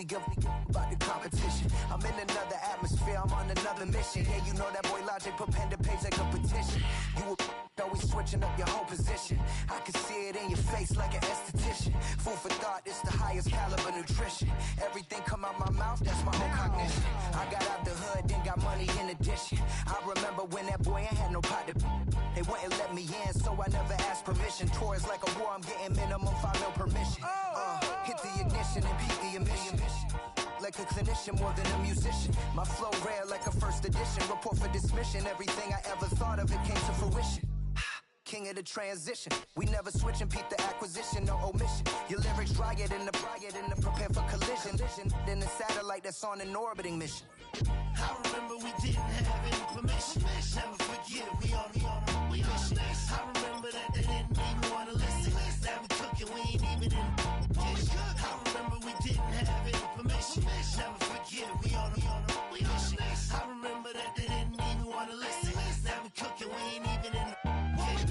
only give about the competition. I'm in another atmosphere, I'm on another mission. Yeah, you know that boy Logic put pen to page like a petition. You always switching up your whole position. I can see it in your face like an esthetician. Food for thought, it's the highest caliber nutrition. Everything come out my mouth, that's my own cognition. I got out the hood, then got money in addition. I remember when that boy ain't had no pot to. They wouldn't let me in, so I never asked permission. Tours like a war, I'm getting minimum 5 mil permission. Hit the ignition and beat the emission. Like a clinician more than a musician. My flow rare like a first edition. Report for dismission. Everything I ever thought of, it came to fruition. King of the transition. We never switch and peep the acquisition, no omission. Your lyrics dry it in the prepare for collision. Then the satellite that's on an orbiting mission. I remember we didn't have any permission. Never forget we on a mission. I remember that they didn't even want to listen. Now we cooking, we ain't even in the kitchen. I remember we didn't have any permission. Never forget we on a mission. I remember that they didn't even want to listen. Now we cooking, we ain't even in the kitchen.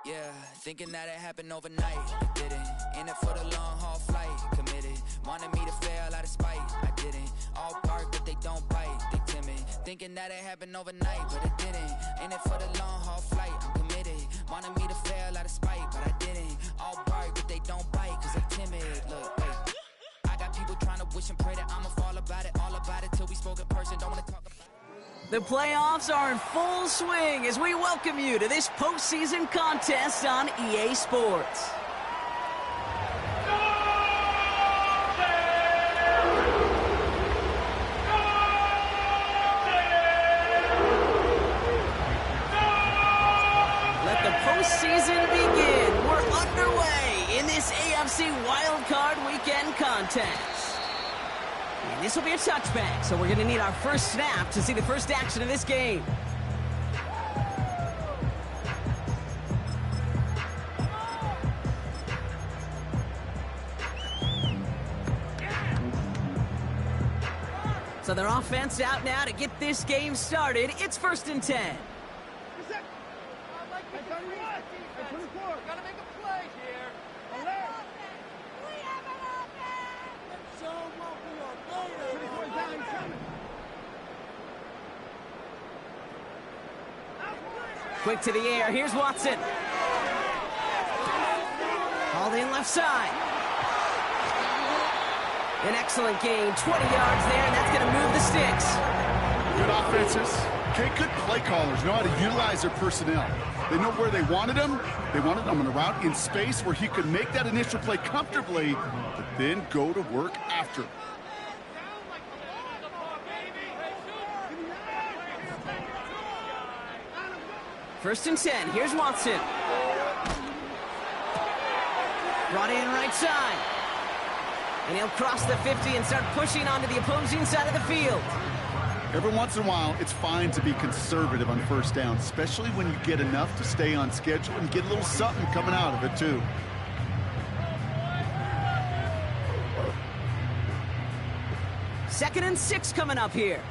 Yeah, thinking that it happened overnight. It didn't. In it for the long haul flight. Committed. Wanted me to fail out of spite. I didn't. All bark, but they don't bite. They timid. Thinking that it happened overnight, but it didn't. In it for the long haul flight. I'm committed. Wanted me to fail out of spite, but I didn't. All bark, but they don't bite, cause they timid. Look, wait. I got people trying to wish and pray that I'ma fall about it. All about it till we spoke in person. Don't wanna talk about it. The playoffs are in full swing as we welcome you to this postseason contest on EA Sports. Let the postseason begin. We're underway in this AFC Wildcard Weekend contest. And this will be a touchback, so we're going to need our first snap to see the first action of this game. So their offense out now to get this game started. It's 1st and 10. Quick to the air. Here's Watson. Hauled in left side. An excellent gain. 20 yards there, and that's going to move the sticks. Good offenses. Okay, good play callers know how to utilize their personnel. They know where they wanted him. They wanted him on a route in space where he could make that initial play comfortably, but then go to work after. 1st and 10. Here's Watson. Brought in right side. And he'll cross the 50 and start pushing onto the opposing side of the field. Every once in a while, it's fine to be conservative on 1st down, especially when you get enough to stay on schedule and get a little something coming out of it, too. Second and 6 coming up here.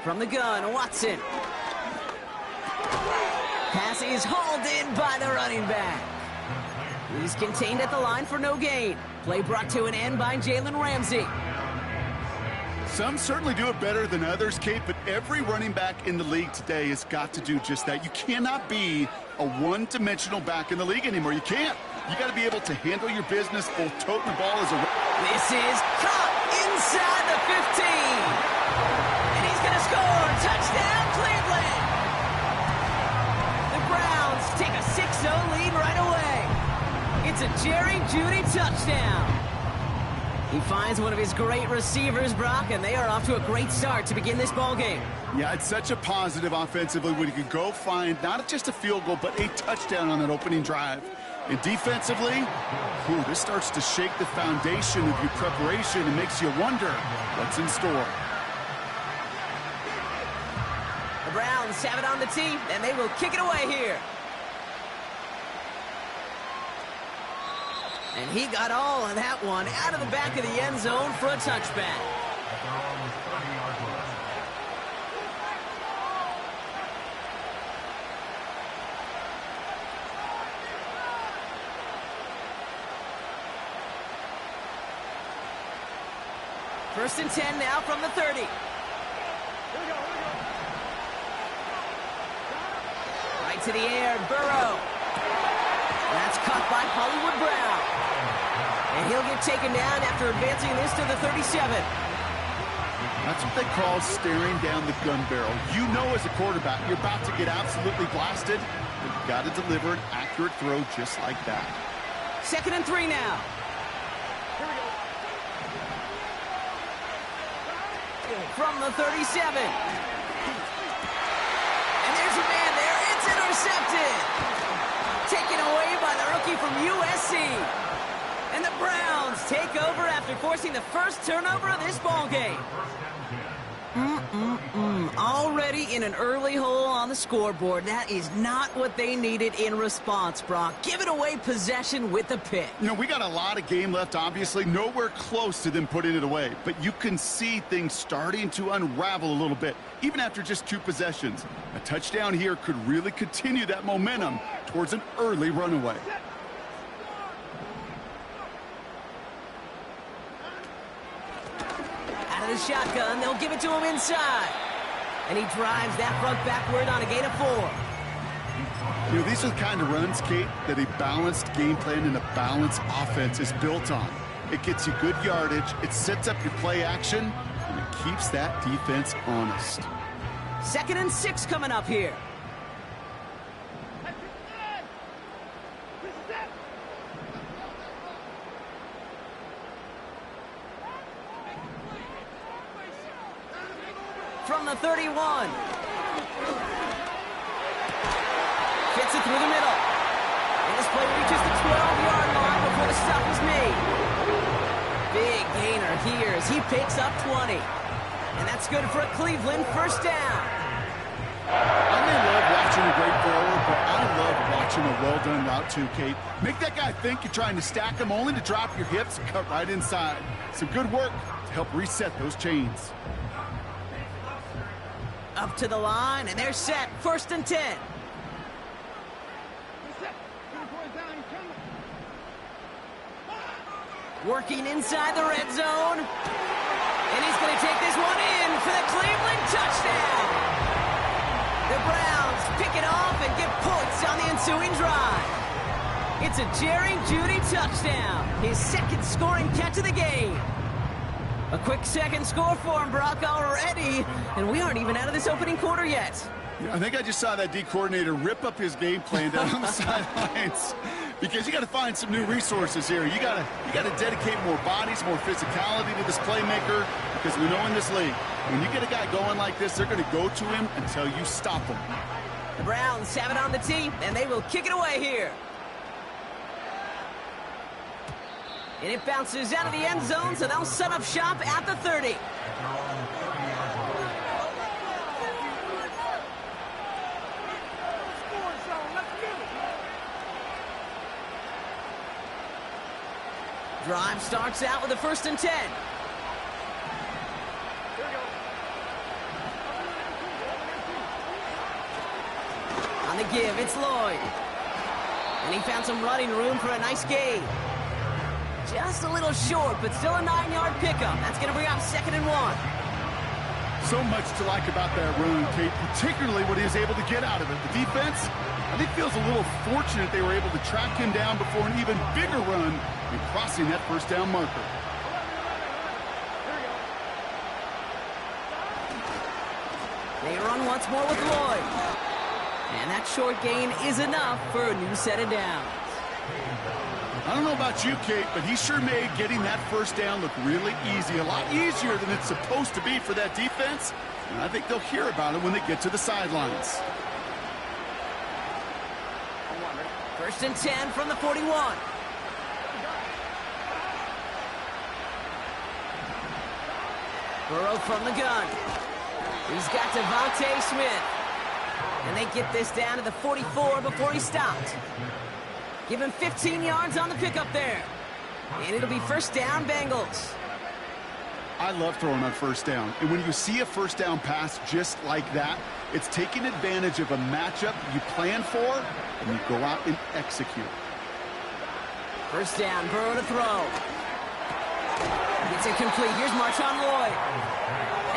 From the gun, Watson. Pass is hauled in by the running back. He's contained at the line for no gain. Play brought to an end by Jalen Ramsey. Some certainly do it better than others, Kate, but every running back in the league today has got to do just that. You cannot be a one-dimensional back in the league anymore. You can't. You got to be able to handle your business, both toting the ball as a... This is caught inside the 15. And he's going to score. Touchdown, Cleveland. The Browns take a 6-0 lead right away. It's a Jerry Jeudy touchdown. He finds one of his great receivers, Brock, and they are off to a great start to begin this ball game. Yeah, it's such a positive offensively when you can go find not just a field goal, but a touchdown on that opening drive. And defensively, this starts to shake the foundation of your preparation and makes you wonder what's in store. The Browns have it on the tee, and they will kick it away here. And he got all of that one out of the back of the end zone for a touchback. First and 10 now from the 30. Right to the air, Burrow. That's caught by Hollywood Brown. And he'll get taken down after advancing this to the 37. That's what they call staring down the gun barrel. You know as a quarterback, you're about to get absolutely blasted, but you've got to deliver an accurate throw just like that. 2nd and 3 now. From the 37. And there's a man there. It's intercepted. Taken away by the rookie from USC. And the Browns take over after forcing the first turnover of this ballgame. Already in an early hole on the scoreboard. That is not what they needed in response, Brock. Giving away possession with the pick. You know, we got a lot of game left, obviously. Nowhere close to them putting it away. But you can see things starting to unravel a little bit, even after just 2 possessions. A touchdown here could really continue that momentum towards an early runaway. Out of the shotgun, they'll give it to him inside. And he drives that front backward on a gain of 4. You know, these are the kind of runs, Kate, that a balanced game plan and a balanced offense is built on. It gets you good yardage, it sets up your play action, and it keeps that defense honest. 2nd and 6 coming up here. From the 31. Gets it through the middle. And this play reaches the 12-yard line before the stop is made. Big gainer here as he picks up 20. And that's good for a Cleveland first down. I may love watching a great thrower, but I love watching a well-done route too, Kate. Make that guy think you're trying to stack him only to drop your hips and cut right inside. Some good work to help reset those chains. Up to the line, and they're set. 1st and 10. Working inside the red zone. And he's going to take this one in for the Cleveland touchdown. The Browns pick it off and get points on the ensuing drive. It's a Jerry Jeudy touchdown. His 2nd scoring catch of the game. A quick 2nd score for him, Brock, already. And we aren't even out of this opening quarter yet. Yeah, I think I just saw that D coordinator rip up his game plan down on the sidelines. Because you got to find some new resources here. You got to dedicate more bodies, more physicality to this playmaker. Because we know in this league, when you get a guy going like this, they're going to go to him until you stop him. The Browns have it on the tee, and they will kick it away here. And it bounces out of the end zone, so they'll set up shop at the 30. Drive starts out with a 1st and 10. On the give, it's Lloyd. And he found some running room for a nice gain. Just a little short, but still a 9-yard pickup. That's going to bring up 2nd and 1. So much to like about that run, Kate, particularly what he was able to get out of it. The defense, I think, feels a little fortunate they were able to track him down before an even bigger run and crossing that 1st down marker. They run once more with Lloyd. And that short gain is enough for a new set of downs. I don't know about you, Kate, but he sure made getting that 1st down look really easy. A lot easier than it's supposed to be for that defense. And I think they'll hear about it when they get to the sidelines. First and 10 from the 41. Burrow from the gun. He's got Devontae Smith. And they get this down to the 44 before he stopped. Give him 15 yards on the pickup there. And it'll be first down, Bengals. I love throwing on first down. And when you see a first down pass just like that, it's taking advantage of a matchup you plan for, and you go out and execute. First down, Burrow to throw. It's incomplete. Here's Marshawn Lloyd.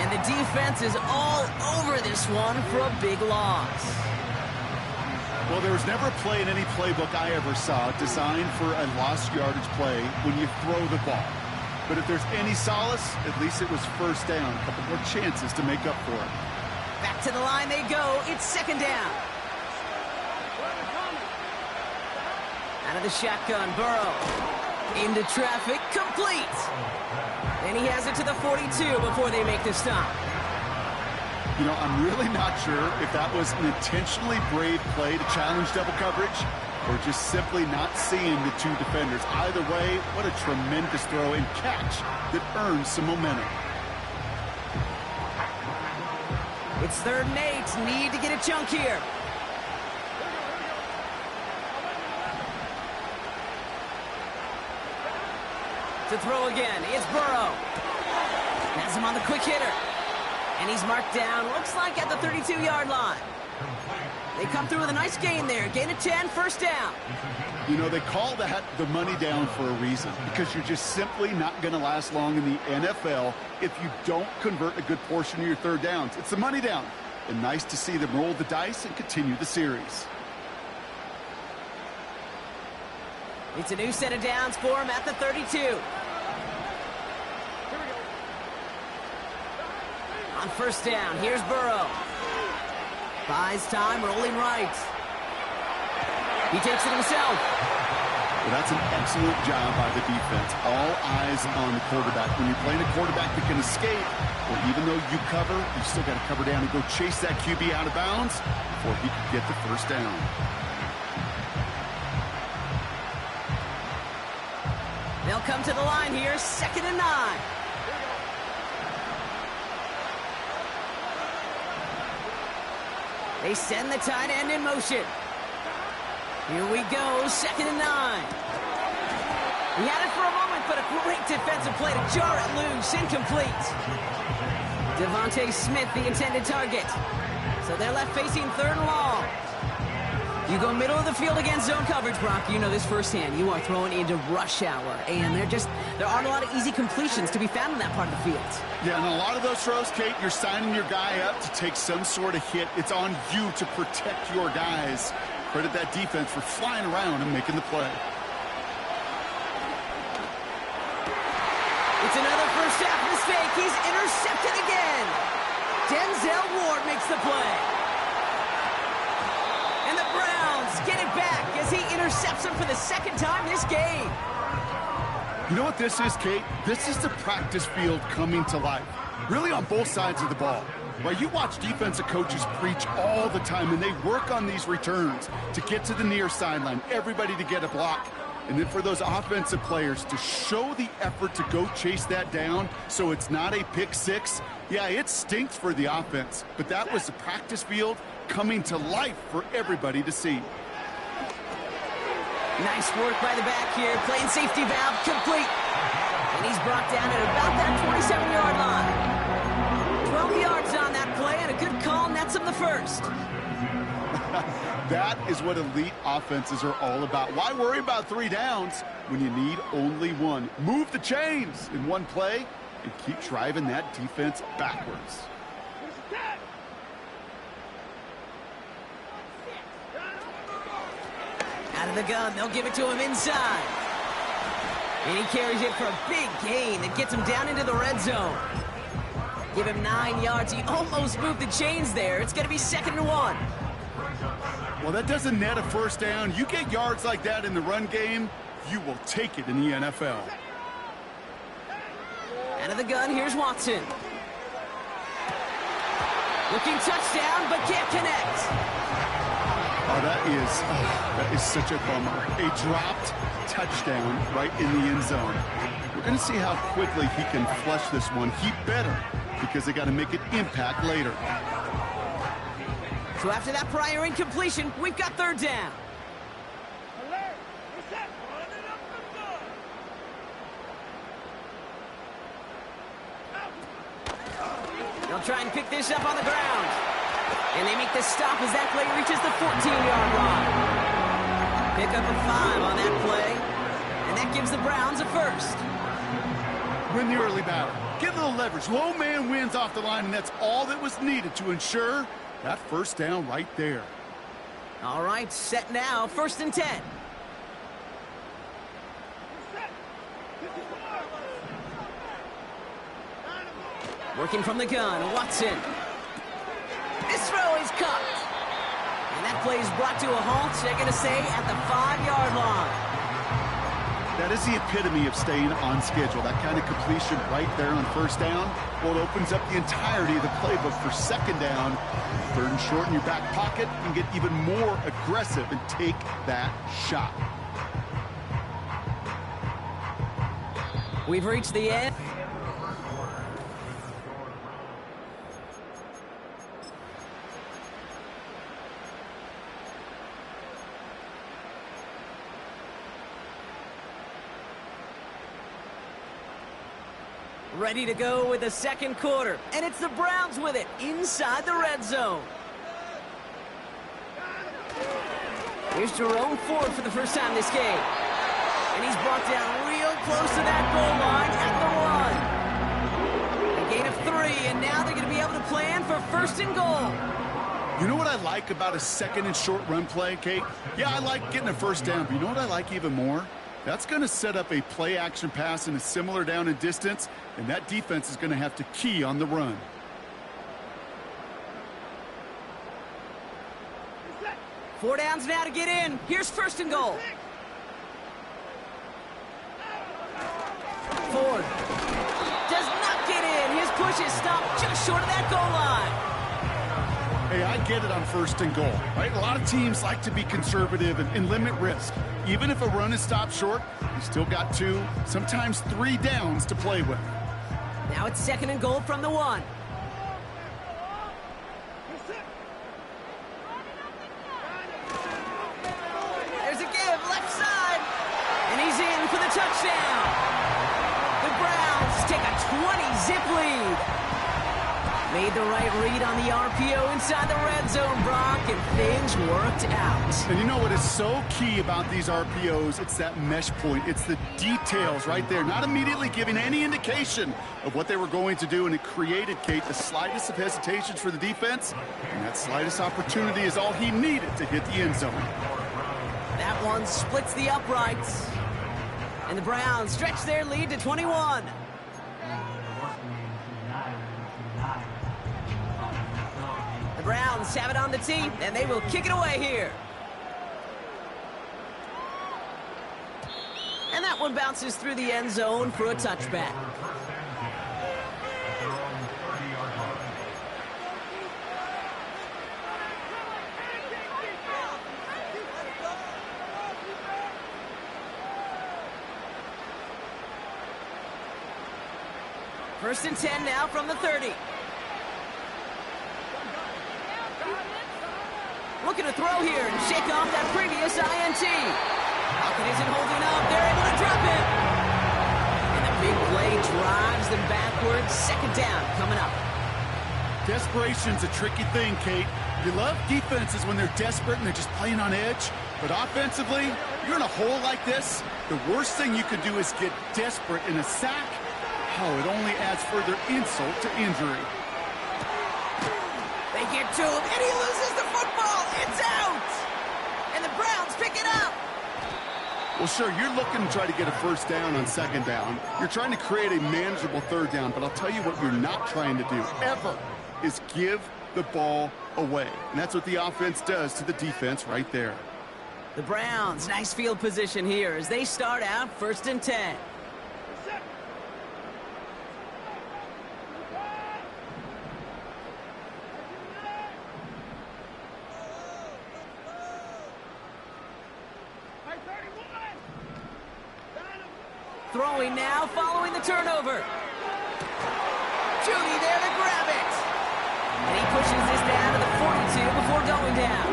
And the defense is all over this one for a big loss. Well, there was never a play in any playbook I ever saw designed for a lost yardage play when you throw the ball. But if there's any solace, at least it was first down. A couple more chances to make up for it. Back to the line they go. It's second down. Out of the shotgun, Burrow. Into traffic, complete. And he has it to the 42 before they make the stop. You know, I'm really not sure if that was an intentionally brave play to challenge double coverage or just simply not seeing the two defenders. Either way, what a tremendous throw and catch that earns some momentum. It's 3rd and 8. Need to get a chunk here. To throw again, it's Burrow. Has him on the quick hitter. And he's marked down, looks like at the 32-yard line. They come through with a nice gain there. Gain of 10, first down. You know, they call that the money down for a reason, because you're just simply not going to last long in the NFL if you don't convert a good portion of your third downs. It's the money down. And nice to see them roll the dice and continue the series. It's a new set of downs for him at the 32. On first down, here's Burrow. Buys time, rolling right. He takes it himself. Well, that's an excellent job by the defense. All eyes on the quarterback. When you're playing a quarterback that can escape, well, even though you cover, you still got to cover down and go chase that QB out of bounds before he can get the first down. They'll come to the line here, 2nd and 9. They send the tight end in motion. Here we go, 2nd and 9. He had it for a moment, but a great defensive play to jar it loose, incomplete. Devontae Smith, the intended target. So they're left facing 3rd and long. You go middle of the field against zone coverage, Brock. You know this firsthand. You are throwing into rush hour, and there aren't a lot of easy completions to be found in that part of the field. Yeah, and a lot of those throws, Kate, you're signing your guy up to take some sort of hit. It's on you to protect your guys. Credit that defense for flying around and making the play. It's another first half mistake. He's intercepted again. Denzel Ward makes the play. And the Browns get it back as he intercepts him for the 2nd time this game. You know what this is, Kate? This is the practice field coming to life. Really on both sides of the ball. Well, you watch defensive coaches preach all the time, and they work on these returns to get to the near sideline, everybody to get a block. And then for those offensive players to show the effort to go chase that down so it's not a pick six. Yeah, it stinks for the offense, but that was the practice field coming to life for everybody to see. Nice work by the back here. Playing safety valve complete. And he's brought down at about that 27-yard line. 12 yards on that play, and a good call nets him the first. That is what elite offenses are all about. Why worry about 3 downs when you need only 1? Move the chains in one play and keep driving that defense backwards. Out of the gun, they'll give it to him inside. And he carries it for a big gain that gets him down into the red zone. Give him 9 yards. He almost moved the chains there. It's going to be 2nd and 1. Well, that doesn't net a first down. You get yards like that in the run game, you will take it in the NFL. Out of the gun, here's Watson. Looking touchdown, but can't connect. That is such a bummer. A dropped touchdown right in the end zone. We're going to see how quickly he can flush this one. He better, because they got to make an impact later. So after that prior incompletion, we've got third down. They'll try and pick this up on the ground. And they make the stop as that play reaches the 14-yard line. Pick up a 5 on that play. And that gives the Browns a first. Win the early battle. Get a little leverage. Low man wins off the line, and that's all that was needed to ensure that first down right there. All right, set now, 1st and 10. Working from the gun, Watson. This throw is caught. And that play is brought to a halt, they're going to say, at the 5-yard line. That is the epitome of staying on schedule. That kind of completion right there on first down, well, it opens up the entirety of the playbook for second down. 3rd and short in your back pocket, and get even more aggressive and take that shot. We've reached the end. Ready to go with the second quarter. And it's the Browns with it inside the red zone. Here's Jerome Ford for the first time this game. And he's brought down real close to that goal line at the 1. A gain of 3, and now they're going to be able to plan for 1st and goal. You know what I like about a 2nd and short run play, Kate? Yeah, I like getting a first down, but you know what I like even more? That's going to set up a play-action pass in a similar down and distance, and that defense is going to have to key on the run. Four downs now to get in. Here's 1st and goal. Ford does not get in. His push is stopped just short of that goal line. Hey, I get it on 1st and goal, right? A lot of teams like to be conservative and limit risk. Even if a run is stopped short, you still got 2, sometimes 3 downs to play with. Now it's 2nd and goal from the 1. There's a give, left side. And he's in for the touchdown. The Browns take a 20-zip lead. Made the right read on the RPO inside the red zone, Brock, and things worked out. And you know what is so key about these RPOs? It's that mesh point. It's the details right there, not immediately giving any indication of what they were going to do, and it created, Kate, the slightest of hesitations for the defense, and that slightest opportunity is all he needed to hit the end zone. That one splits the uprights, and the Browns stretch their lead to 21. The Browns have it on the tee, and they will kick it away here. And that one bounces through the end zone for a touchback. First and 10 now from the 30. Looking to throw here and shake off that previous INT. Falcon isn't holding up. They're able to drop it. And the big play drives them backwards. 2nd down coming up. Desperation's a tricky thing, Kate. You love defenses when they're desperate and they're just playing on edge. But offensively, you're in a hole like this, the worst thing you could do is get desperate in a sack. Oh, it only adds further insult to injury. They get to him, and he loses the football. It's out! And the Browns pick it up. Well, sure, you're looking to try to get a first down on 2nd down. You're trying to create a manageable 3rd down, but I'll tell you what you're not trying to do, ever, is give the ball away. And that's what the offense does to the defense right there. The Browns, nice field position here as they start out 1st and 10. throwing now following the turnover. Judy there to grab it. And he pushes this down to the 42 before going down.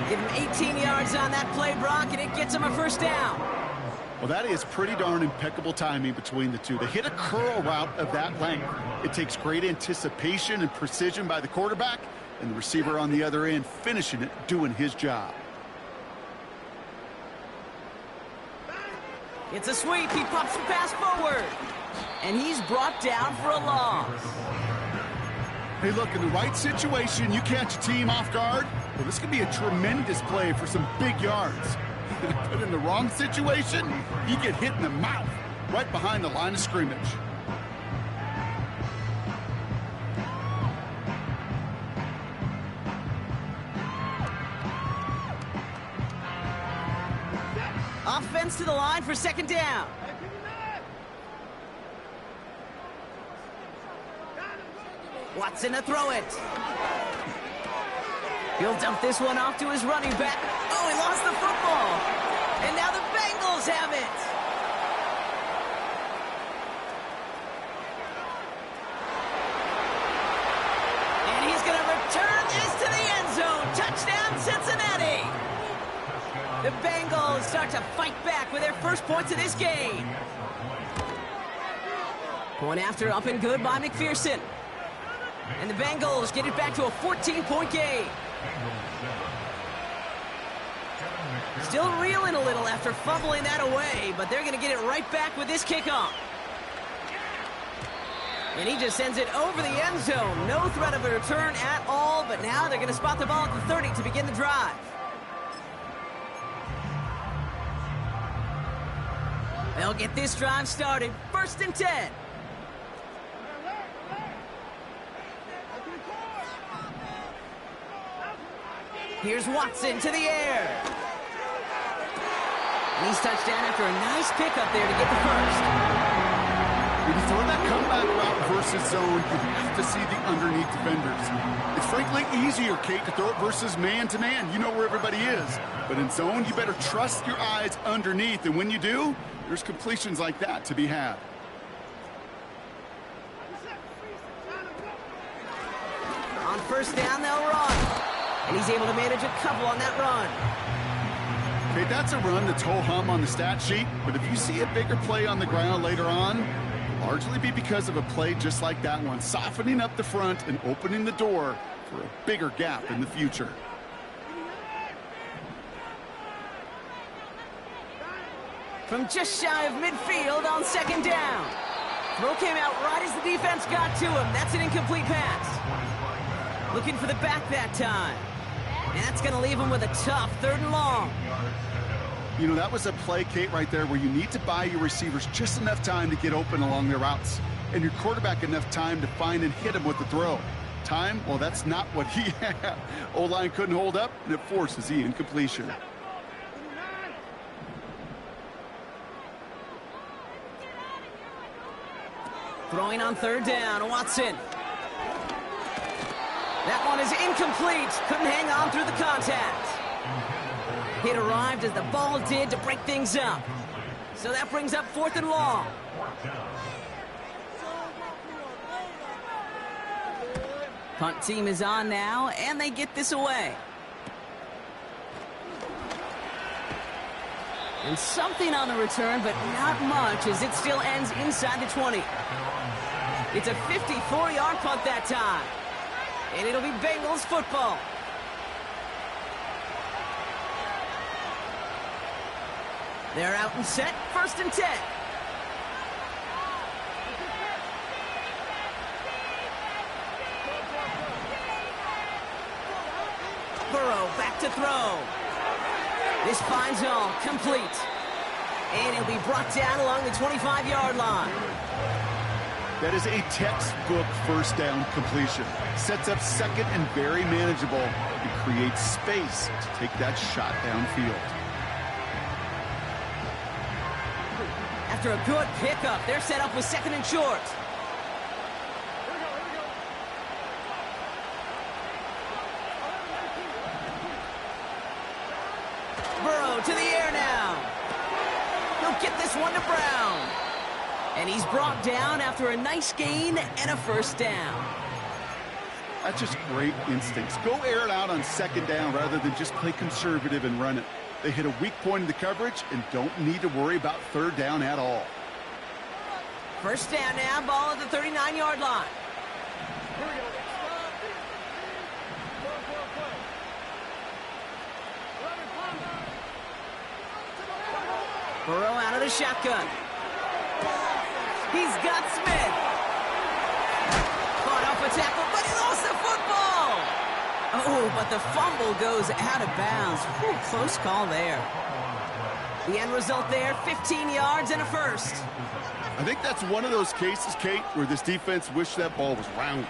Give him 18 yards on that play, Brock, and it gets him a first down. Well, that is pretty darn impeccable timing between the two. To hit a curl route of that length, it takes great anticipation and precision by the quarterback, and the receiver on the other end finishing it, doing his job. It's a sweep. He pops the pass forward. And he's brought down for a loss. Hey, look, in the right situation, you catch a team off guard. Well, this could be a tremendous play for some big yards. But in the wrong situation, you get hit in the mouth right behind the line of scrimmage. Offense to the line for second down. Watson to throw it. He'll dump this one off to his running back. Oh, he lost the football. And now the Bengals have it. And he's going to return this to the end zone. Touchdown, Cincinnati. The Bengals start to fight back with their first points of this game. Point after up and good by McPherson. And the Bengals get it back to a 14-point game. Still reeling a little after fumbling that away, but they're going to get it right back with this kickoff. And he just sends it over the end zone. No threat of a return at all, but now they're going to spot the ball at the 30 to begin the drive. They'll get this drive started. 1st and 10. Here's Watson to the air. And he's touched down after a nice pickup there to get the first. When you throw that comeback route versus zone, you have to see the underneath defenders. It's frankly easier, Kate, to throw it versus man-to-man. You know where everybody is. But in zone, you better trust your eyes underneath. And when you do, there's completions like that to be had. On 1st down, they'll run. And he's able to manage a couple on that run. Okay, that's a run that's ho-hum on the stat sheet, but if you see a bigger play on the ground later on, it'll largely be because of a play just like that one, softening up the front and opening the door for a bigger gap in the future. From just shy of midfield on 2nd down. Throw came out right as the defense got to him. That's an incomplete pass. Looking for the back that time. And that's going to leave him with a tough 3rd and long. You know, that was a play, Kate, right there where you need to buy your receivers just enough time to get open along their routes. And your quarterback enough time to find and hit him with the throw. Time, well, that's not what he had. O-line couldn't hold up, and it forces the incompletion. Throwing on 3rd down, Watson. That one is incomplete. Couldn't hang on through the contact. It arrived as the ball did to break things up. So that brings up 4th and long. Punt team is on now, and they get this away. And something on the return, but not much, as it still ends inside the 20. It's a 54-yard punt that time. And it'll be Bengals football. They're out and set. 1st and 10. Burrow back to throw. This finds zone complete. And he'll be brought down along the 25-yard line. That is a textbook 1st down completion. Sets up 2nd and very manageable. It creates space to take that shot downfield. After a good pickup, they're set up with 2nd and short. Burrow to the air now. He'll get this this one to Brown. And he's brought down after a nice gain and a first down. That's just great instincts. Go air it out on second down rather than just play conservative and run it. They hit a weak point in the coverage and don't need to worry about third down at all. First down now, ball at the 39-yard line. Burrow out of the shotgun. He's got Smith. Caught off a tackle, but he lost the football. Oh, but the fumble goes out of bounds. Whew, close call there. The end result there, 15 yards and a first. I think that's one of those cases, Kate, where this defense wished that ball was round.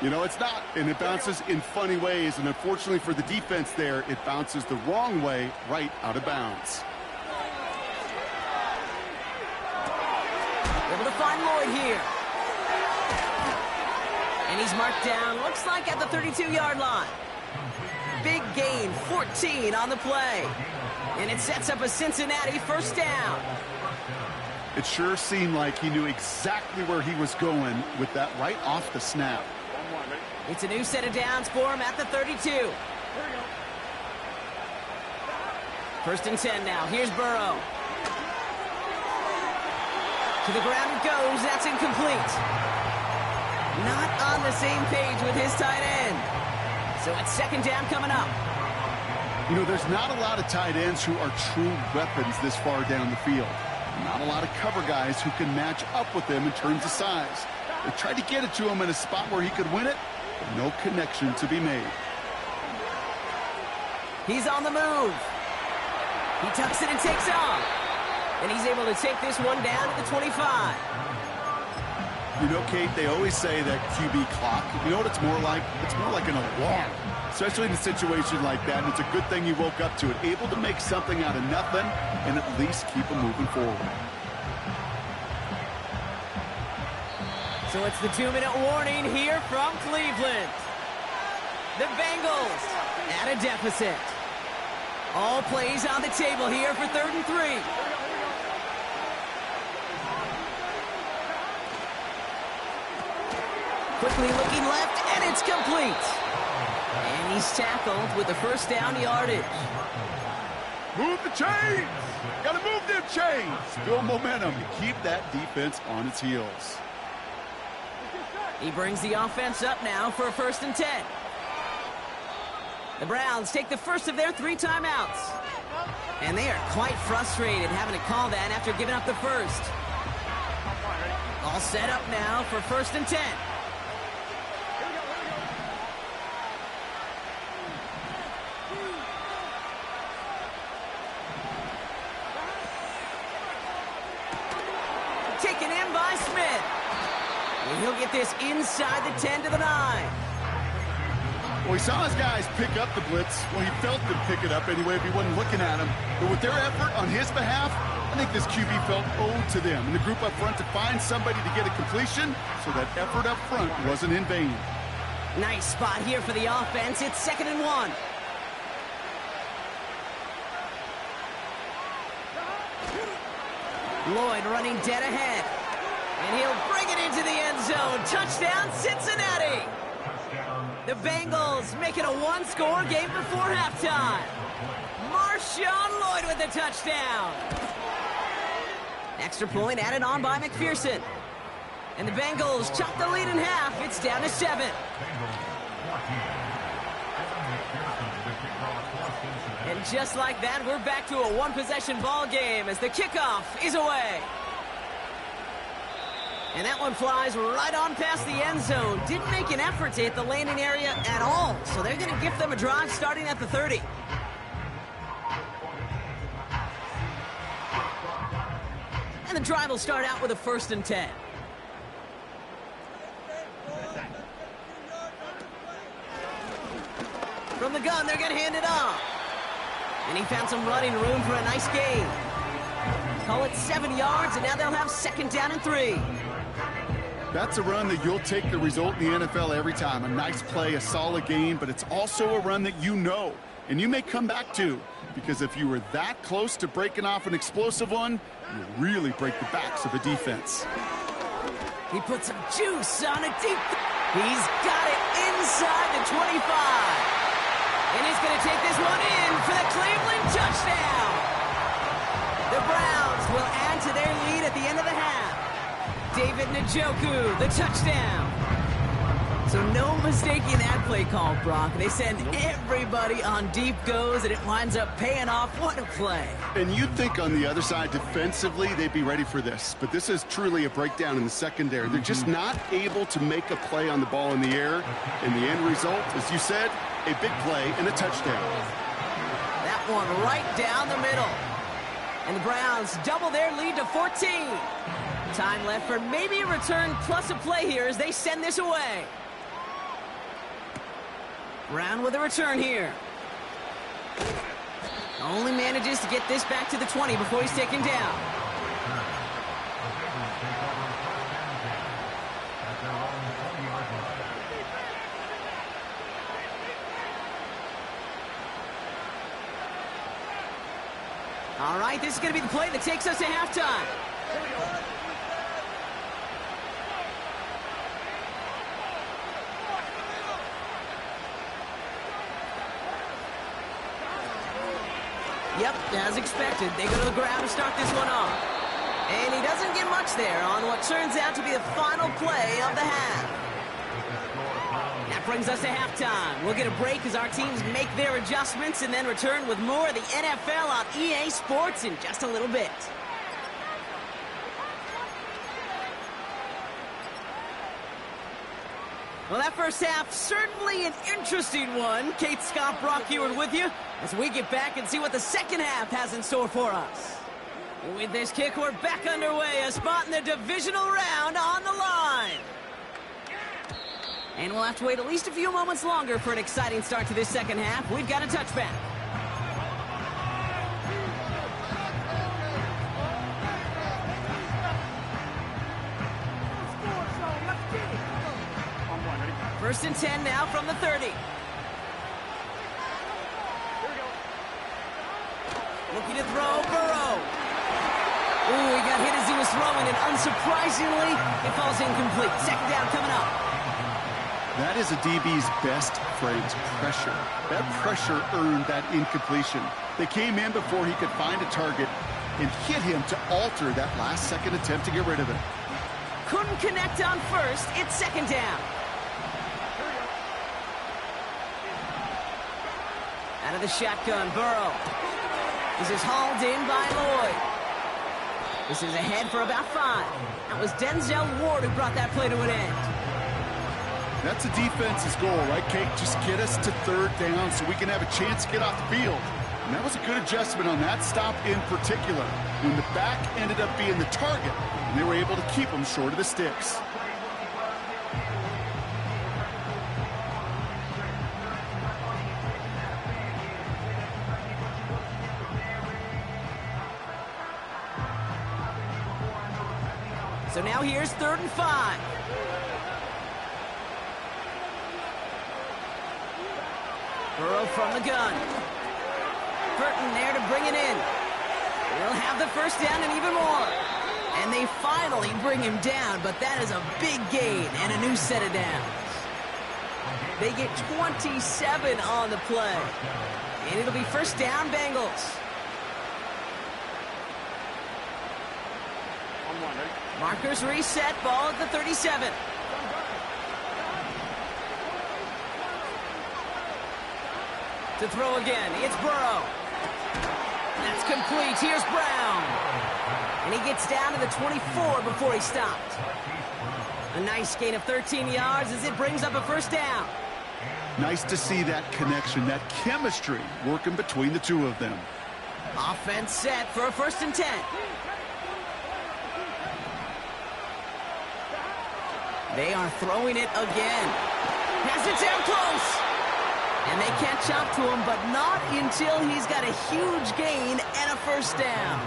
You know, it's not, and it bounces in funny ways, and unfortunately for the defense there, it bounces the wrong way right out of bounds. Able to find Lloyd here. And he's marked down, looks like at the 32-yard line. Big gain, 14 on the play. And it sets up a Cincinnati first down. It sure seemed like he knew exactly where he was going with that right off the snap. It's a new set of downs for him at the 32. First and 10 now. Here's Burrow. To the ground it goes. That's incomplete. Not on the same page with his tight end. So it's second down coming up. You know, there's not a lot of tight ends who are true weapons this far down the field. Not a lot of cover guys who can match up with them in terms of size. They tried to get it to him in a spot where he could win it, but no connection to be made. He's on the move. He tucks it and takes off. And he's able to take this one down at the 25. You know, Kate, they always say that QB clock, you know what it's more like? It's more like an alarm, especially in a situation like that. And it's a good thing you woke up to it, able to make something out of nothing and at least keep them moving forward. So it's the 2-minute warning here from Cleveland. The Bengals at a deficit. All plays on the table here for 3rd and 3. Quickly looking left, and it's complete. And he's tackled with the first down yardage. Move the chains! Gotta move them chains! Build momentum to keep that defense on its heels. He brings the offense up now for a 1st and 10. The Browns take the first of their 3 timeouts. And they are quite frustrated having to call that after giving up the first. All set up now for 1st and 10. Taken in by Smith. And he'll get this inside the 10 to the 9. Well, he saw his guys pick up the blitz. Well, he felt them pick it up anyway if he wasn't looking at him. But with their effort on his behalf, I think this QB felt owed to them and the group up front to find somebody to get a completion so that effort up front wasn't in vain. Nice spot here for the offense. It's 2nd and 1. Lloyd running dead ahead. And he'll bring it into the end zone. Touchdown, Cincinnati. The Bengals making a 1-score game before halftime. Marshawn Lloyd with the touchdown. Extra point added on by McPherson. And the Bengals chop the lead in half. It's down to 7. And just like that, we're back to a 1-possession ball game as the kickoff is away. And that one flies right on past the end zone. Didn't make an effort to hit the landing area at all. So they're going to give them a drive starting at the 30. And the drive will start out with a 1st and 10. From the gun, they're going to hand it off. And he found some running room for a nice gain. Call it 7 yards, and now they'll have 2nd down and 3. That's a run that you'll take the result in the NFL every time. A nice play, a solid game, but it's also a run that you know And you may come back too, because if you were that close to breaking off an explosive one, you really break the backs of the defense. He put some juice on a deep... He's got it inside the 25. And he's going to take this one in for the Cleveland touchdown. The Browns will add to their lead at the end of the half. David Njoku, the touchdown. So no mistaking that play call, Brock. They send everybody on deep goes, and it winds up paying off. What a play. And you'd think on the other side, defensively, they'd be ready for this. But this is truly a breakdown in the secondary. They're just not able to make a play on the ball in the air. And the end result, as you said, a big play and a touchdown. That one right down the middle. And the Browns double their lead to 14. Time left for maybe a return plus a play here as they send this away. Brown with a return here. Only manages to get this back to the 20 before he's taken down. All right, this is going to be the play that takes us to halftime. Yep, as expected, they go to the ground to start this one off. And he doesn't get much there on what turns out to be the final play of the half. That brings us to halftime. We'll get a break as our teams make their adjustments and then return with more of the NFL on EA Sports in just a little bit. Well, that first half, certainly an interesting one. Kate Scott, Brock Eward with you as we get back and see what the second half has in store for us. With this kick, we're back underway. A spot in the divisional round on the line. And we'll have to wait at least a few moments longer for an exciting start to this second half. We've got a touchback. First and 10 now from the 30. Looking to throw, Burrow. Ooh, he got hit as he was throwing, and unsurprisingly, it falls incomplete. Second down coming up. That is a DB's best friend, pressure. That pressure earned that incompletion. They came in before he could find a target and hit him to alter that last-second attempt to get rid of it. Couldn't connect on first. It's second down. Out of the shotgun, Burrow. This is hauled in by Lloyd. This is ahead for about 5. That was Denzel Ward who brought that play to an end. That's a defense's goal, right, Kate? Just get us to third down so we can have a chance to get off the field. And that was a good adjustment on that stop in particular, when the back ended up being the target, and they were able to keep him short of the sticks. So now here's 3rd and 5. Burrow from the gun. Burton there to bring it in. They'll have the first down and even more. And they finally bring him down, but that is a big gain and a new set of downs. They get 27 on the play. And it'll be first down, Bengals. Markers reset, ball at the 37. To throw again, it's Burrow. That's complete, here's Brown. And he gets down to the 24 before he stopped. A nice gain of 13 yards as it brings up a first down. Nice to see that connection, that chemistry working between the two of them. Offense set for a 1st and 10. They are throwing it again. Has it down close. And they catch up to him, but not until he's got a huge gain and a first down.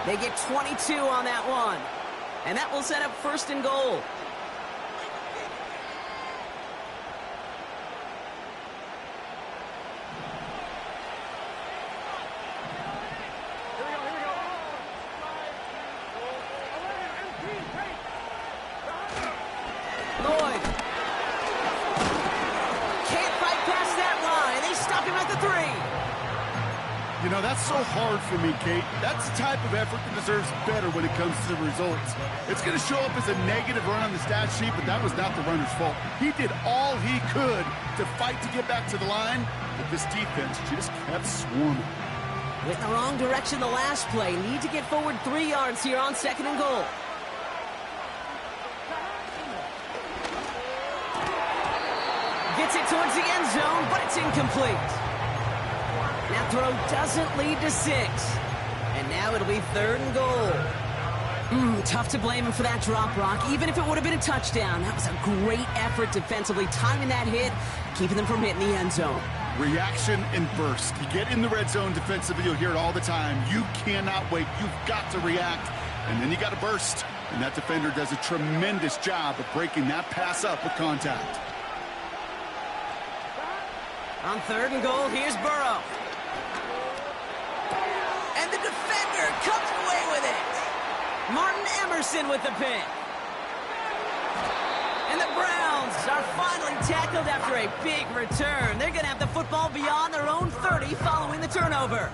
They get 22 on that one. And that will set up 1st and goal. You know, that's so hard for me, Kate. That's the type of effort that deserves better when it comes to the results. It's going to show up as a negative run on the stat sheet, but that was not the runner's fault. He did all he could to fight to get back to the line, but this defense just kept swarming. Went in the wrong direction the last play. Need to get forward 3 yards here on 2nd and goal. Gets it towards the end zone, but it's incomplete. That throw doesn't lead to 6. And now it'll be 3rd and goal. Tough to blame him for that drop, Brock. Even if it would have been a touchdown, that was a great effort defensively, timing that hit, keeping them from hitting the end zone. Reaction and burst. You get in the red zone defensively, you'll hear it all the time. You cannot wait. You've got to react, and then you got to burst. And that defender does a tremendous job of breaking that pass up with contact. On 3rd and goal, here's Burrow. And the defender comes away with it. Martin Emerson with the pick. And the Browns are finally tackled after a big return. They're going to have the football beyond their own 30 following the turnover.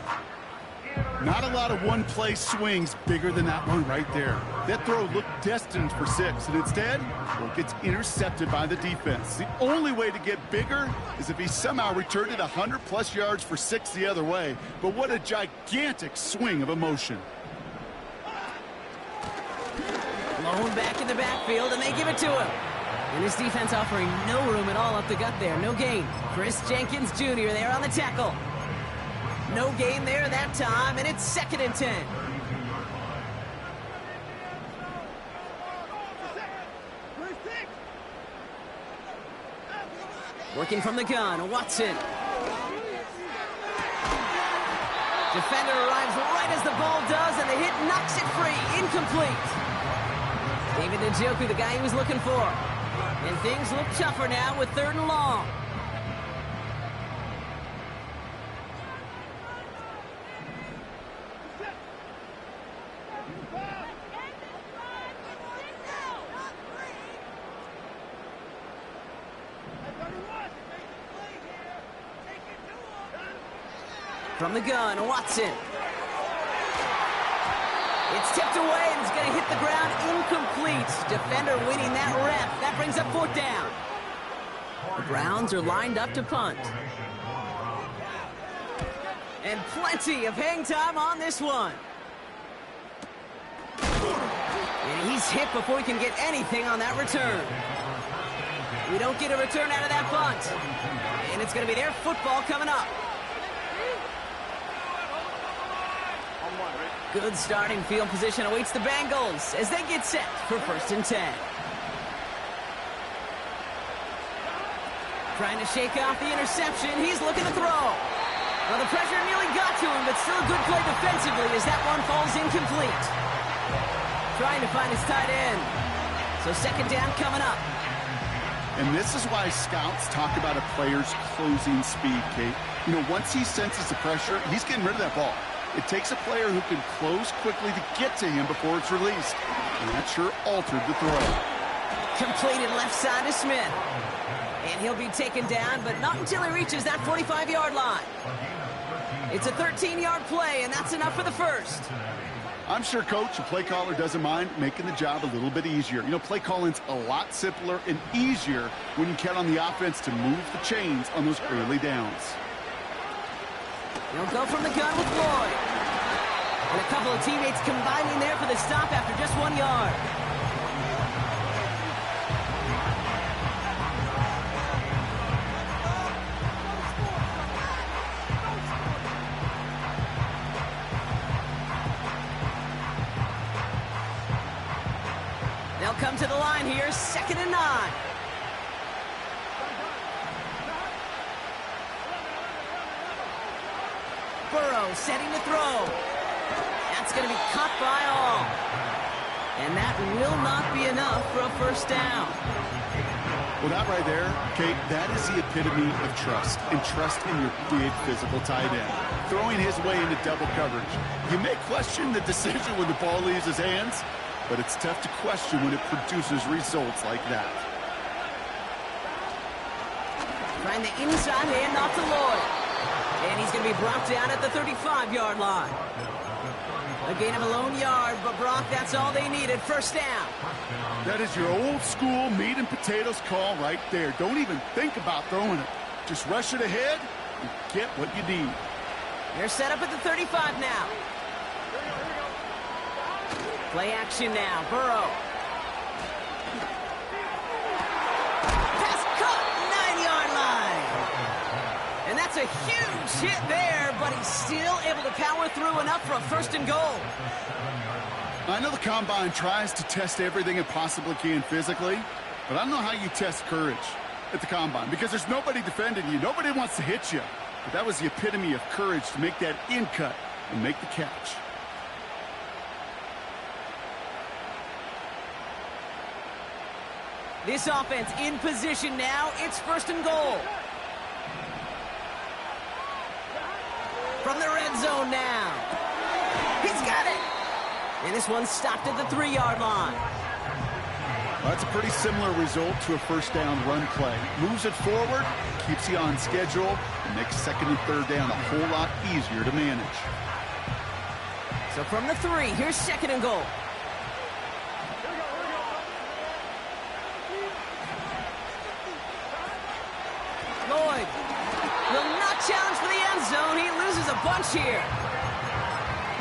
Not a lot of one-play swings bigger than that one right there. That throw looked destined for 6, and instead, well, it gets intercepted by the defense. The only way to get bigger is if he somehow returned it 100-plus yards for 6 the other way. But what a gigantic swing of emotion. Blown back in the backfield, and they give it to him. And his defense offering no room at all up the gut there. No gain. Chris Jenkins Jr. there on the tackle. No gain there that time, and it's 2nd and 10. Working from the gun, Watson. Defender arrives right as the ball does, and the hit knocks it free. Incomplete. David Njoku, the guy he was looking for. And things look tougher now with 3rd and long. From the gun, Watson. It's tipped away and it's going to hit the ground incomplete. Defender winning that rep. That brings up 4th down. The Browns are lined up to punt. And plenty of hang time on this one. And he's hit before he can get anything on that return. We don't get a return out of that punt. And it's going to be their football coming up. Good starting field position awaits the Bengals as they get set for 1st and 10. Trying to shake off the interception. He's looking to throw. Well, the pressure nearly got to him, but still a good play defensively as that one falls incomplete. Trying to find his tight end. So 2nd down coming up. And this is why scouts talk about a player's closing speed, Kate. You know, once he senses the pressure, he's getting rid of that ball. It takes a player who can close quickly to get to him before it's released. And that sure altered the throw. Completed left side to Smith. And he'll be taken down, but not until he reaches that 45-yard line. It's a 13-yard play, and that's enough for the 1st. I'm sure, Coach, the play caller doesn't mind making the job a little bit easier. You know, play calling's a lot simpler and easier when you count on the offense to move the chains on those early downs. He'll go from the gun with Lloyd. And a couple of teammates combining there for the stop after just 1 yard. They'll come to the line here, 2nd and 9. Burrow setting to throw. That's going to be caught by all. And that will not be enough for a 1st down. Well, that right there, Kate, that is the epitome of trust. And trust in your big physical tight end. Throwing his way into double coverage. You may question the decision when the ball leaves his hands, but it's tough to question when it produces results like that. Trying the inside handoff to Lloyd. And he's going to be brought down at the 35-yard line. A gain of a lone yard, but Brock, that's all they needed. First down. That is your old school meat and potatoes call right there. Don't even think about throwing it. Just rush it ahead and get what you need. They're set up at the 35 now. Play action now. Burrow. Pass caught, 9-yard line. And that's a huge hit there, but he's still able to power through enough for a first and goal. I know the Combine tries to test everything it possibly can physically, but I don't know how you test courage at the Combine because there's nobody defending you. Nobody wants to hit you. But that was the epitome of courage to make that in cut and make the catch. This offense in position now. It's first and goal. From the red zone now. He's got it. And this one's stopped at the 3-yard line. Well, that's a pretty similar result to a first down run play. Moves it forward, keeps you on schedule, and makes second and third down a whole lot easier to manage. So from the 3, here's second and goal. Lloyd will not challenge for the end zone. He loses a bunch here.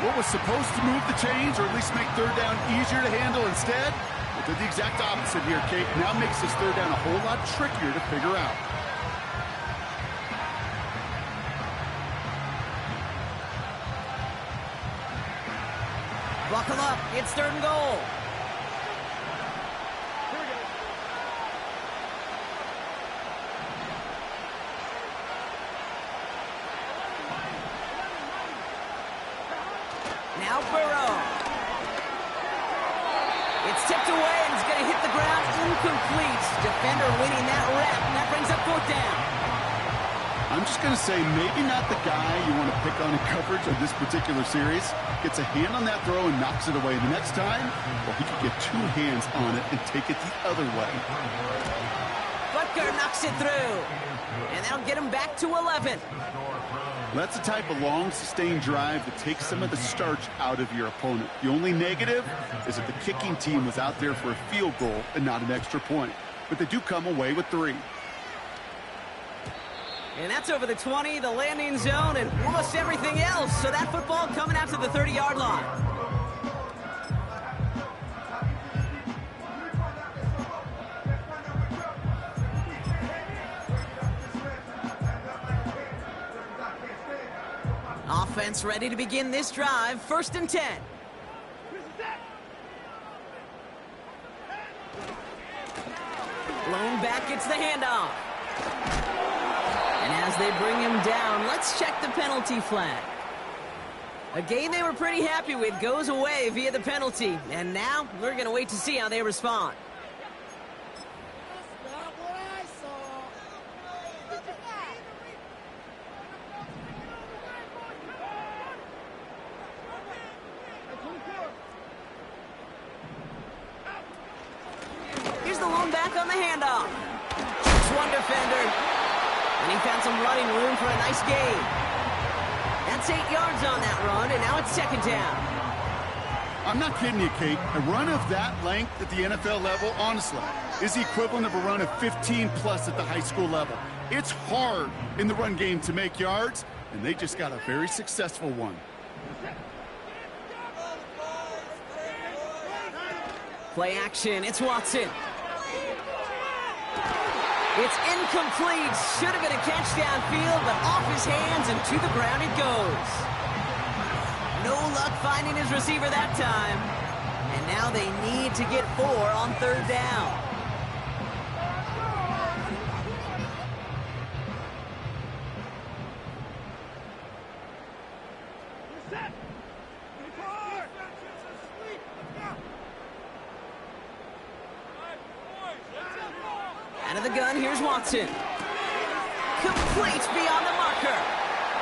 What was supposed to move the chains or at least make third down easier to handle instead? It did the exact opposite here, Kate. Now makes this third down a whole lot trickier to figure out. Buckle up. It's third and goal. Now Burrow. It's tipped away and it's going to hit the ground incomplete. Defender winning that rep, and that brings up fourth down. I'm just going to say maybe not the guy you want to pick on in coverage of this particular series. Gets a hand on that throw and knocks it away. The next time, well, he could get 2 hands on it and take it the other way. Butker knocks it through. And that'll get him back to 11. That's the type of long, sustained drive that takes some of the starch out of your opponent. The only negative is that the kicking team was out there for a field goal and not an extra point. But they do come away with 3. And that's over the 20, the landing zone, and almost everything else. So that football coming out to the 30-yard line. Offense ready to begin this drive. First and 10. Blown back gets the handoff. And as they bring him down, let's check the penalty flag. A game they were pretty happy with goes away via the penalty. And now we're going to wait to see how they respond. Here's the lone back on the handoff. Just one defender. And he found some running room for a nice gain. That's 8 yards on that run, and now it's second down. I'm not kidding you, Kate. A run of that length at the NFL level, honestly, is the equivalent of a run of 15-plus at the high school level. It's hard in the run game to make yards, and they just got a very successful one. Play action. It's Watson. It's incomplete. Should have been a catch downfield, but off his hands and to the ground it goes. No luck finding his receiver that time. And now they need to get 4 on third down. Out of the gun, here's Watson. Complete beyond the marker.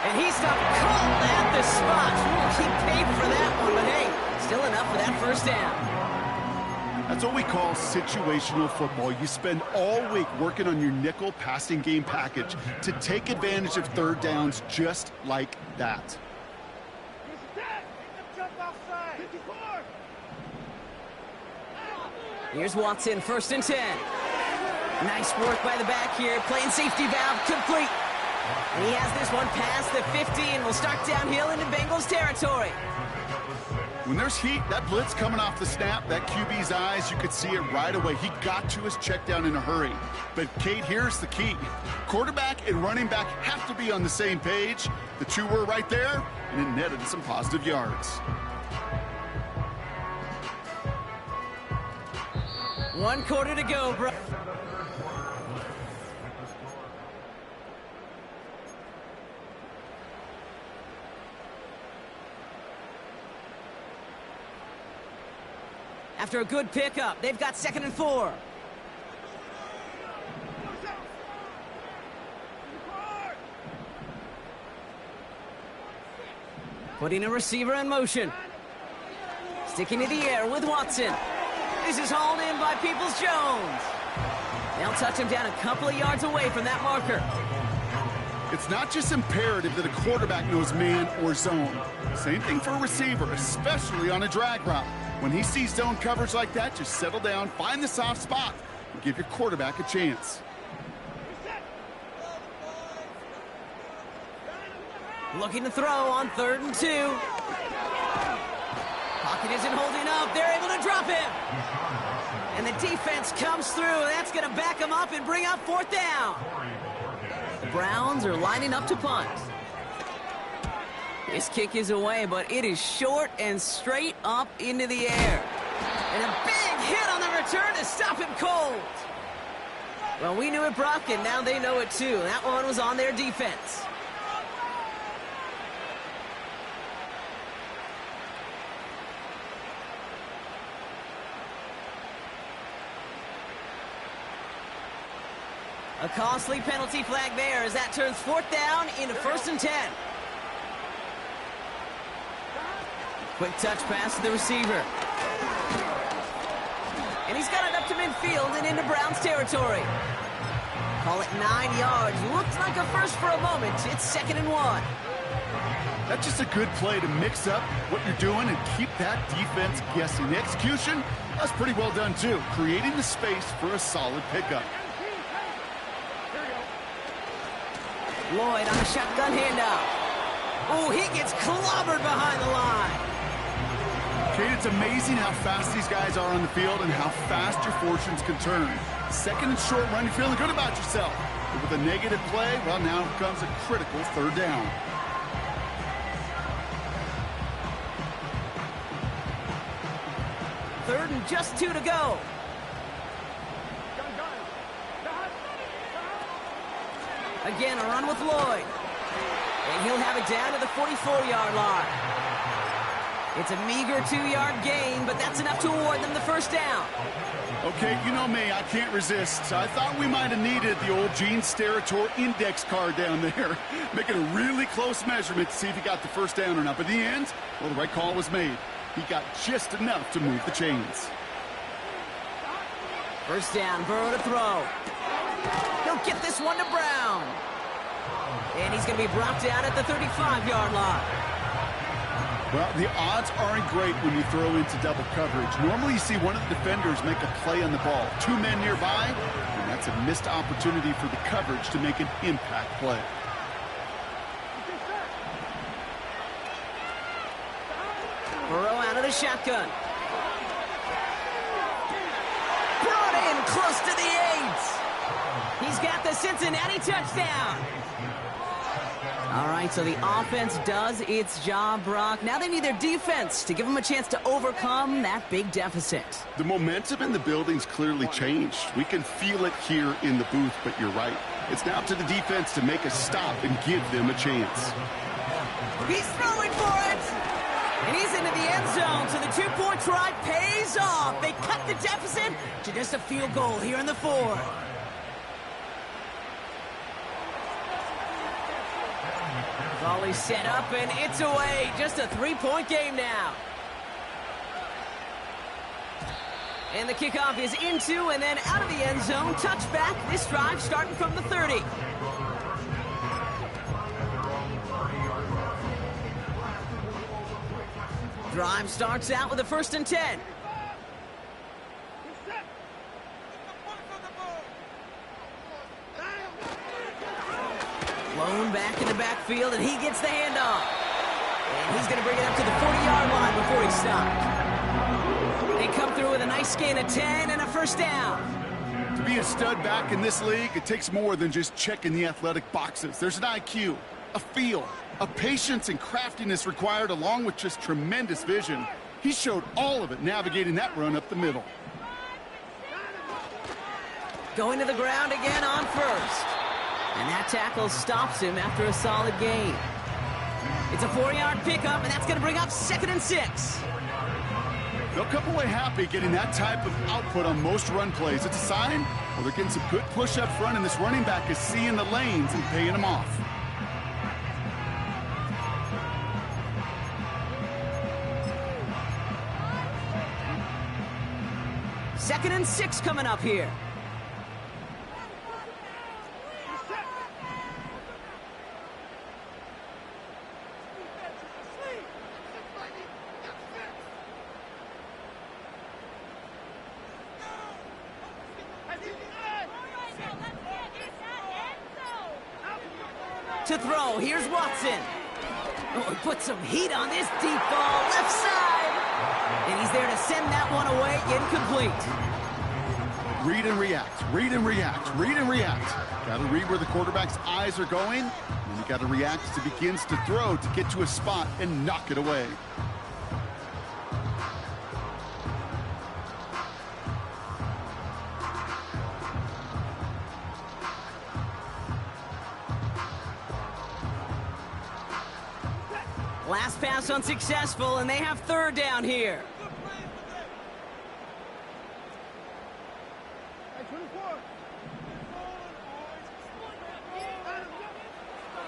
And he stopped cold at the spot. He paid for that one, but hey, still enough for that first down. That's what we call situational football. You spend all week working on your nickel passing game package to take advantage of third downs just like that. Here's Watson, 1st and 10. Nice work by the back here, playing safety valve, complete. And he has this one past the 15. Will start downhill into Bengals territory. When there's heat, that blitz coming off the snap, that QB's eyes, you could see it right away. He got to his check down in a hurry. But, Kate, here's the key. Quarterback and running back have to be on the same page. The two were right there, and it netted some positive yards. 1 quarter to go, bro. After a good pickup, they've got 2nd and 4. Putting a receiver in motion. Sticking to the air with Watson. This is hauled in by Peoples-Jones. They'll touch him down a couple of yards away from that marker. It's not just imperative that a quarterback knows man or zone. Same thing for a receiver, especially on a drag route. When he sees zone coverage like that, just settle down, find the soft spot, and give your quarterback a chance. Looking to throw on 3rd and 2. Pocket isn't holding up. They're able to drop him. And the defense comes through. That's going to back him up and bring up 4th down. The Browns are lining up to punt. This kick is away, but it is short and straight up into the air. And a big hit on the return to stop him cold. Well, we knew it, Brock, and now they know it too. That one was on their defense. A costly penalty flag there as that turns 4th down into 1st and 10. Quick touch pass to the receiver. And he's got it up to midfield and into Browns territory. Call it 9 yards. Looks like a first for a moment. It's 2nd and 1. That's just a good play to mix up what you're doing and keep that defense guessing. The execution, that's pretty well done too. Creating the space for a solid pickup. Lloyd on a shotgun handoff. Oh, he gets clobbered behind the line. Kate, it's amazing how fast these guys are on the field and how fast your fortunes can turn. 2nd and short run, you're feeling good about yourself. But with a negative play, well, now comes a critical 3rd down. Third and just 2 to go. Again, a run with Lloyd. And he'll have it down to the 44-yard line. It's a meager 2-yard gain, but that's enough to award them the 1st down. Okay, you know me, I can't resist. I thought we might have needed the old Gene Steratore index card down there. Making a really close measurement to see if he got the 1st down or not. But in the end, well, the right call was made. He got just enough to move the chains. 1st down, Burrow to throw. He'll get this one to Brown. And he's going to be brought down at the 35-yard line. Well, the odds aren't great when you throw into double coverage. Normally you see one of the defenders make a play on the ball. 2 men nearby, and that's a missed opportunity for the coverage to make an impact play. Burrow out of the shotgun. Brought in close to the 8. He's got the Cincinnati touchdown. All right, so the offense does its job, Brock. Now they need their defense to give them a chance to overcome that big deficit. The momentum in the building's clearly changed. We can feel it here in the booth, but you're right. It's now up to the defense to make a stop and give them a chance. He's throwing for it. And he's into the end zone, so the 2-point try pays off. They cut the deficit to just a field goal here in the 4th. Volley set up, and it's away. Just a 3-point game now. And the kickoff is into and then out of the end zone. Touchback. This drive starting from the 30. Drive starts out with a 1st and 10. Blown back in the backfield, and he gets the handoff. And he's going to bring it up to the 40-yard line before he stopped. They come through with a nice gain of 10 and a 1st down. To be a stud back in this league, it takes more than just checking the athletic boxes. There's an IQ, a feel, a patience and craftiness required, along with just tremendous vision. He showed all of it navigating that run up the middle. Going to the ground again on 1st. And that tackle stops him after a solid gain. It's a 4-yard pickup, and that's going to bring up 2nd and 6. They'll come away happy getting that type of output on most run plays. It's a sign, well, they're getting some good push up front, and this running back is seeing the lanes and paying them off. Second and 6 coming up here. To throw, here's Watson. Oh, he put some heat on this deep ball, left side. And he's there to send that one away, incomplete. Read and react, read and react, read and react. Got to read where the quarterback's eyes are going, and you got to react as he begins to throw to get to a spot and knock it away. Last pass unsuccessful, and they have 3rd down here.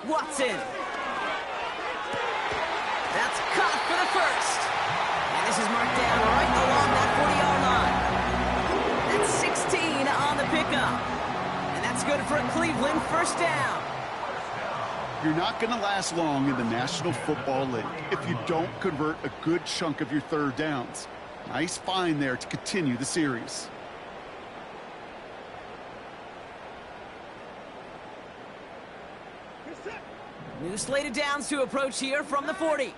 Watson. That's caught for the 1st. And this is marked down right along that 40-yard line. That's 16 on the pickup. And that's good for a Cleveland 1st down. You're not going to last long in the National Football League if you don't convert a good chunk of your 3rd downs. Nice find there to continue the series. New slated downs to approach here from the 40.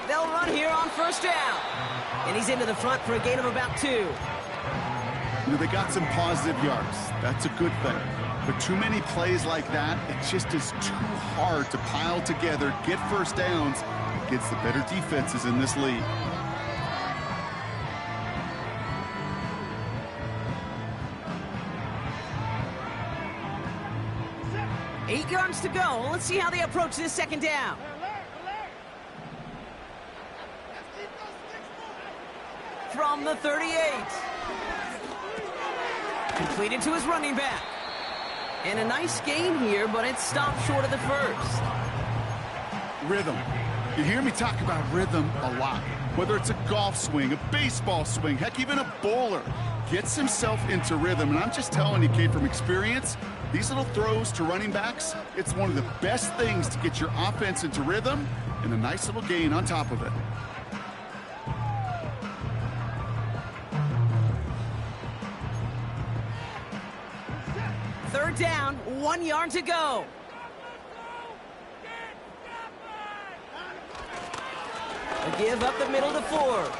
They'll run here on 1st down. And he's into the front for a gain of about 2. You know, they got some positive yards. That's a good thing. But too many plays like that, it just is too hard to pile together, get 1st downs against the better defenses in this league. Eight yards to go. Let's see how they approach this 2nd down. From the 38. Completed to his running back. And a nice gain here, but it stopped short of the 1st. Rhythm. You hear me talk about rhythm a lot. Whether it's a golf swing, a baseball swing, heck, even a bowler gets himself into rhythm. And I'm just telling you, Kate, from experience, these little throws to running backs, it's one of the best things to get your offense into rhythm, and a nice little gain on top of it. Third down, 1 yard to go. A give up the middle to Ford.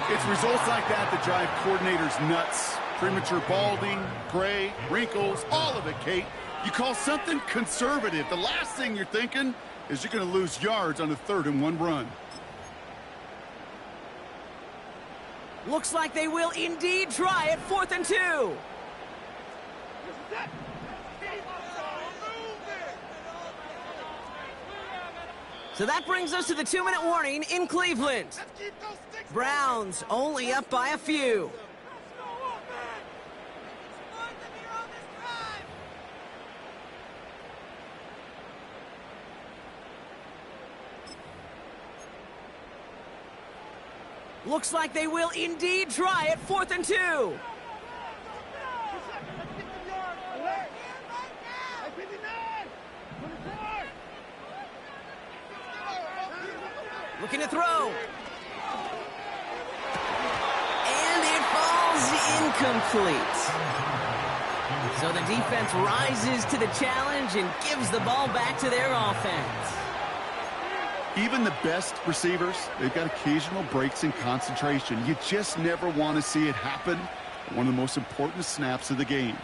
It's results like that that drive coordinators nuts. Premature balding, gray, wrinkles, all of it, Kate. You call something conservative. The last thing you're thinking is you're going to lose yards on a 3rd and 1 run. Looks like they will indeed try it. 4th and 2. So that brings us to the 2-minute warning in Cleveland. Browns only up by a few. Looks like they will indeed try it. 4th and 2. Looking to throw. And it falls incomplete. So the defense rises to the challenge and gives the ball back to their offense. Even the best receivers, they've got occasional breaks in concentration. You just never want to see it happen. One of the most important snaps of the game.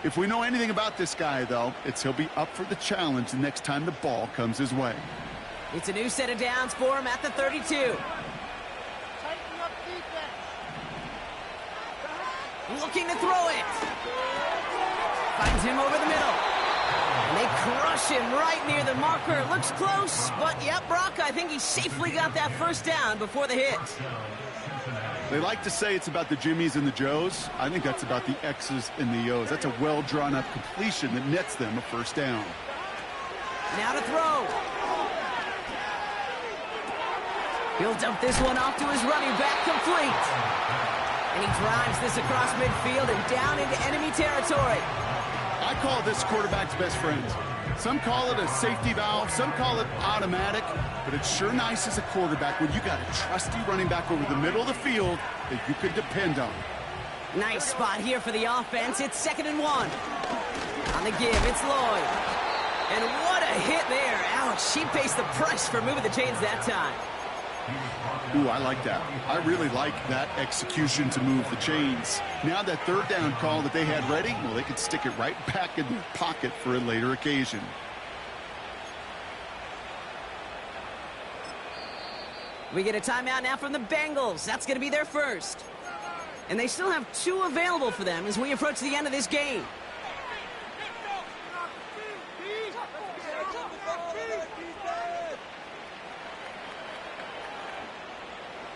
If we know anything about this guy, though, it's he'll be up for the challenge the next time the ball comes his way. It's a new set of downs for him at the 32. Looking to throw it. Finds him over the middle. And they crush him right near the marker. Looks close, but yep, Brock, I think he safely got that first down before the hit. They like to say it's about the Jimmies and the Joes. I think that's about the X's and the O's. That's a well-drawn-up completion that nets them a first down. Now to throw. He'll dump this one off to his running back, complete. And he drives this across midfield and down into enemy territory. I call this quarterback's best friend. Some call it a safety valve, some call it automatic, but it's sure nice as a quarterback when you got a trusty running back over the middle of the field that you could depend on. Nice spot here for the offense. It's 2nd and 1. On the give, it's Lloyd. And what a hit there. Ouch, she pays the price for moving the chains that time. Ooh, I like that. I really like that execution to move the chains. Now that 3rd down call that they had ready, well, they could stick it right back in their pocket for a later occasion. We get a timeout now from the Bengals. That's going to be their first. And they still have 2 available for them as we approach the end of this game.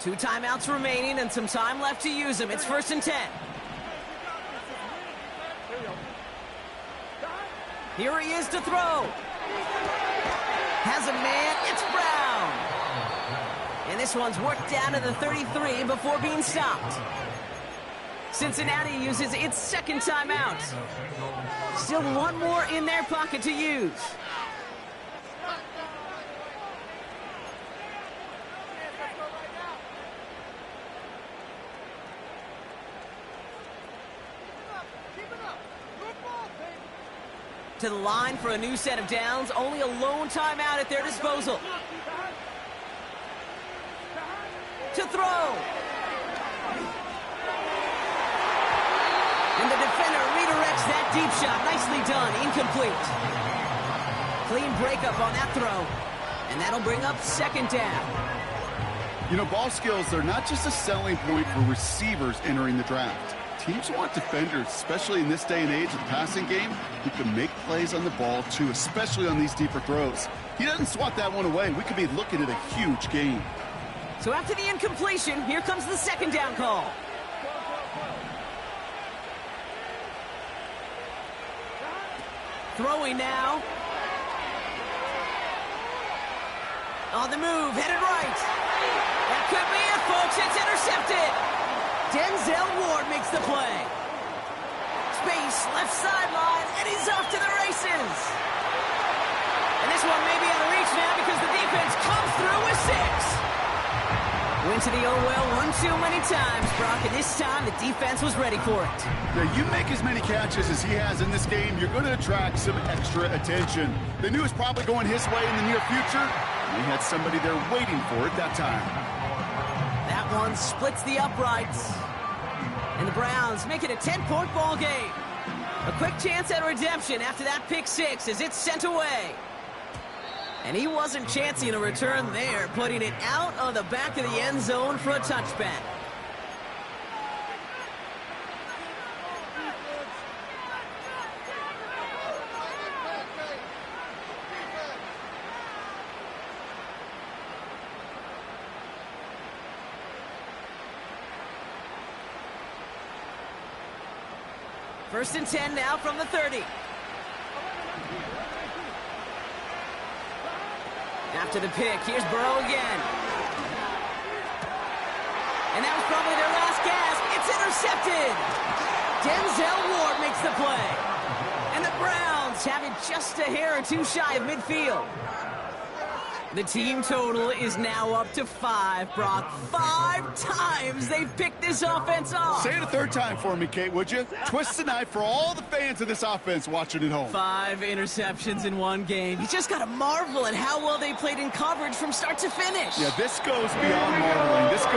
Two timeouts remaining and some time left to use them. It's 1st and 10. Here he is to throw. Has a man. It's Brown. And this one's worked down to the 33 before being stopped. Cincinnati uses its 2nd timeout. Still 1 more in their pocket to use. To the line for a new set of downs. Only a lone timeout at their disposal. To throw. And the defender redirects that deep shot. Nicely done. Incomplete. Clean breakup on that throw. And that'll bring up 2nd down. You know, ball skills are not just a selling point for receivers entering the draft. Teams want defenders, especially in this day and age of the passing game, who can make plays on the ball, too, especially on these deeper throws. He doesn't swat that one away. We could be looking at a huge game. So after the incompletion, here comes the 2nd down call. Throwing now. On the move, headed right. That could be it, folks. It's intercepted. Denzel Ward makes the play. Space, left sideline, and he's off to the races. And this one may be out of reach now because the defense comes through with 6. Went to the oh well one too many times, Brock, and this time the defense was ready for it. Now, you make as many catches as he has in this game, you're going to attract some extra attention. They knew it was probably going his way in the near future, and he had somebody there waiting for it that time. That one splits the uprights. And the Browns make it a 10-point ball game. A quick chance at redemption after that pick 6 as it's sent away. And he wasn't chancing a return there, putting it out of the back of the end zone for a touchback. First and 10 now from the 30. After the pick, here's Burrow again. And that was probably their last gasp. It's intercepted. Denzel Ward makes the play. And the Browns have it just a hair or two shy of midfield. The team total is now up to 5, Brock. 5 times they've picked this offense off. Say it a third time for me, Kate, would you? Twist the knife for all the fans of this offense watching at home. 5 interceptions in one game. You just got to marvel at how well they played in coverage from start to finish. Yeah, this goes beyond marveling. This goes